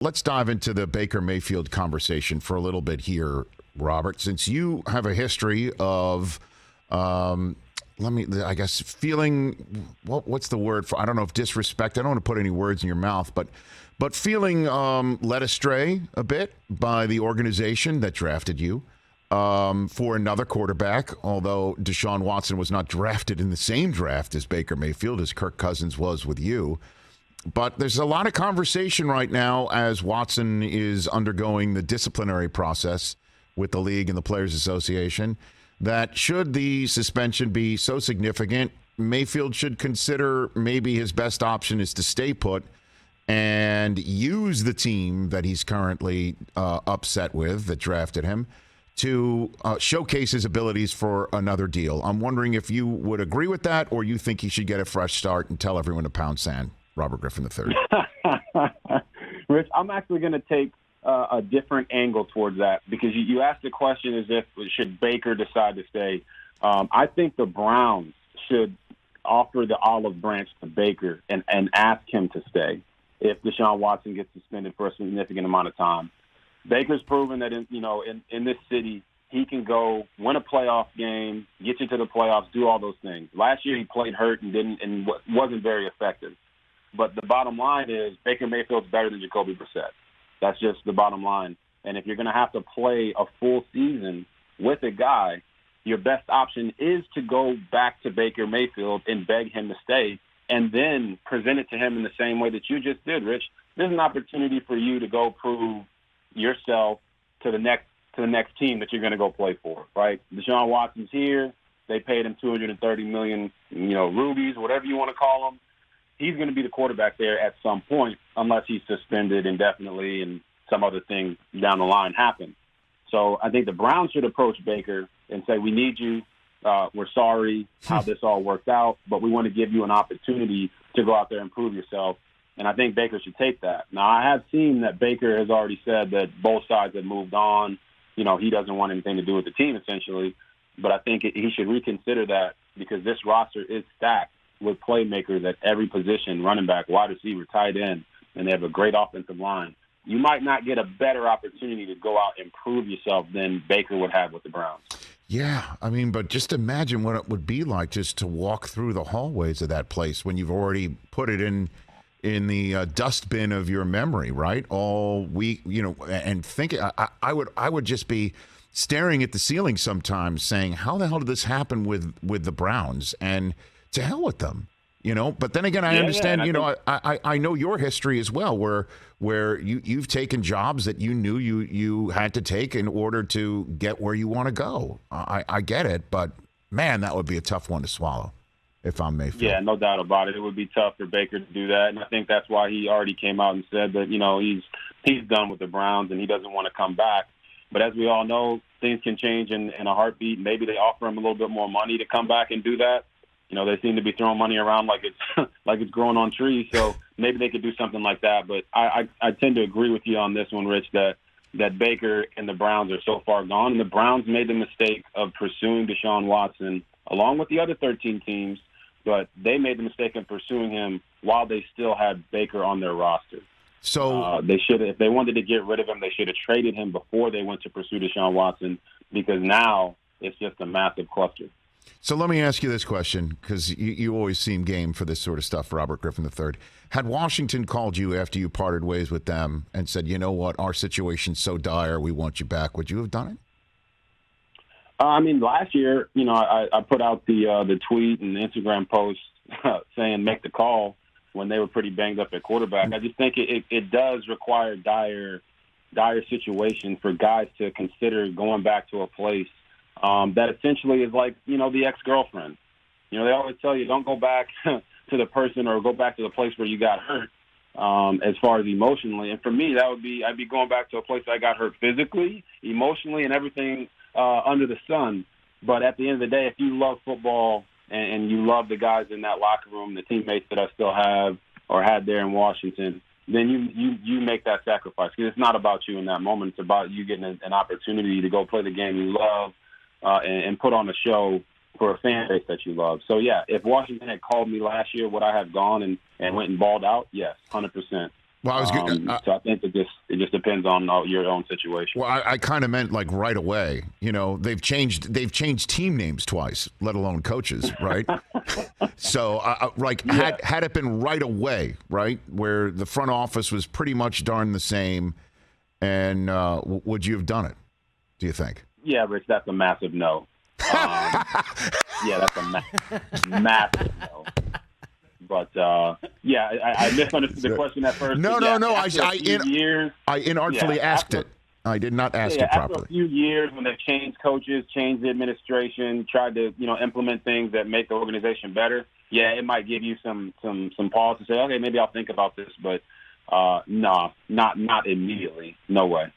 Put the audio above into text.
let's dive into the Baker Mayfield conversation for a little bit here, Robert, since you have a history of, feeling, what's the word for, I don't know if disrespect, I don't want to put any words in your mouth, but feeling led astray a bit by the organization that drafted you for another quarterback, although Deshaun Watson was not drafted in the same draft as Baker Mayfield, as Kirk Cousins was with you. But there's a lot of conversation right now as Watson is undergoing the disciplinary process with the league and the Players Association that should the suspension be so significant, Mayfield should consider maybe his best option is to stay put and use the team that he's currently upset with that drafted him to showcase his abilities for another deal. I'm wondering if you would agree with that, or you think he should get a fresh start and tell everyone to pound sand. Robert Griffin III. Rich, I'm actually going to take a different angle towards that, because you asked the question as if should Baker decide to stay. I think the Browns should offer the olive branch to Baker and ask him to stay if Deshaun Watson gets suspended for a significant amount of time. Baker's proven that in this city he can go win a playoff game, get you to the playoffs, do all those things. Last year he played hurt and wasn't very effective. But the bottom line is Baker Mayfield's better than Jacoby Brissett. That's just the bottom line. And if you're going to have to play a full season with a guy, your best option is to go back to Baker Mayfield and beg him to stay, and then present it to him in the same way that you just did, Rich. There's an opportunity for you to go prove yourself to the next team that you're going to go play for, right? Deshaun Watson's here. They paid him $230 million, rubies, whatever you want to call them. He's going to be the quarterback there at some point, unless he's suspended indefinitely and some other thing down the line happens. So I think the Browns should approach Baker and say, we need you. We're sorry how this all worked out, but we want to give you an opportunity to go out there and prove yourself. And I think Baker should take that. Now, I have seen that Baker has already said that both sides have moved on. He doesn't want anything to do with the team, essentially. But I think he should reconsider that, because this roster is stacked with playmakers at every position, running back, wide receiver, tight end, and they have a great offensive line. You might not get a better opportunity to go out and prove yourself than Baker would have with the Browns. Yeah, but just imagine what it would be like just to walk through the hallways of that place when you've already put it in the dustbin of your memory, right? All week, and think I would just be staring at the ceiling sometimes saying, how the hell did this happen with the Browns? And to hell with them, But then again, I understand, I know your history as well, where you've taken jobs that you knew you had to take in order to get where you want to go. I get it, but man, that would be a tough one to swallow if I'm Mayfield. Yeah, no doubt about it. It would be tough for Baker to do that, and I think that's why he already came out and said that he's done with the Browns and he doesn't want to come back. But as we all know, things can change in a heartbeat. Maybe they offer him a little bit more money to come back and do that. They seem to be throwing money around like it's growing on trees. So maybe they could do something like that. But I tend to agree with you on this one, Rich, that Baker and the Browns are so far gone. And the Browns made the mistake of pursuing Deshaun Watson along with the other 13 teams, but they made the mistake of pursuing him while they still had Baker on their roster. So they should, if they wanted to get rid of him, they should have traded him before they went to pursue Deshaun Watson, because now it's just a massive cluster. So let me ask you this question, because you always seem game for this sort of stuff, Robert Griffin III. Had Washington called you after you parted ways with them and said, you know what, our situation's so dire, we want you back, would you have done it? Last year, I put out the tweet and the Instagram post saying make the call when they were pretty banged up at quarterback. I just think it does require dire situation for guys to consider going back to a place that essentially is like, the ex-girlfriend. They always tell you don't go back to the person or go back to the place where you got hurt as far as emotionally. And for me, I'd be going back to a place I got hurt physically, emotionally, and everything under the sun. But at the end of the day, if you love football and you love the guys in that locker room, the teammates that I still have or had there in Washington, then you make that sacrifice. Because it's not about you in that moment. It's about you getting an opportunity to go play the game you love and put on a show for a fan base that you love. So, yeah, if Washington had called me last year, would I have gone and went and balled out? Yes, 100%. Well, I was so I think it just depends on your own situation. Well, I kind of meant like right away. You know, they've changed team names twice, let alone coaches, right? So, had it been right away, right, where the front office was pretty much darn the same, and would you have done it? Do you think? Yeah, Rich, that's a massive no. That's a massive no. But I misunderstood the question at first. No. I inartfully asked it. I did not ask it properly. After a few years, when they changed coaches, changed the administration, tried to implement things that make the organization better, it might give you some pause to say, okay, maybe I'll think about this. But no, not immediately. No way.